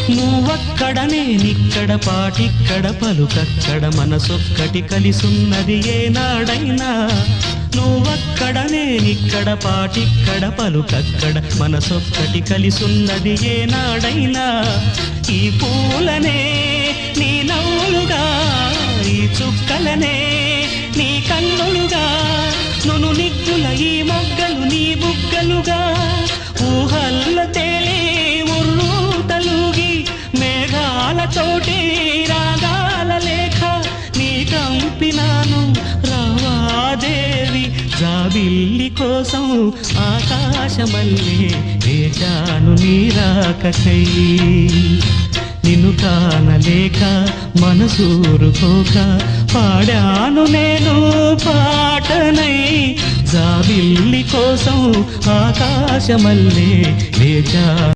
నువ్వక్కడ నేనిక్కడ పాటిక్కడ పలుకక్కడ మనసొక్కటి కలిసున్నది ఏనాడైనా నువ్వక్కడ నేనిక్కడ పాటిక్కడ పలుకక్కడ మనసొక్కటి కలిసున్నది ఏనాడైనా ఈ పూలనే నీ నవ్వులుగా ఈ చుక్కలనే నీ కన్నులుగా నును నిగ్గుల ఈ మొగ్గలు నీ బుగ్గలుగా ఊహల్ల తేలే ఉర్రు తలుగి మేఘాలతోటి రాగాల లేఖ నీ కంపినాను రావాదేవి జాబిల్లి కోసం ఆకాశమల్లే వేచాను నీ రాకకై నిన్ను కానలేక మనసూరుకోక పాడాను నేను పాటనై జాబిల్లి కోసం ఆకాశమల్లే వేచా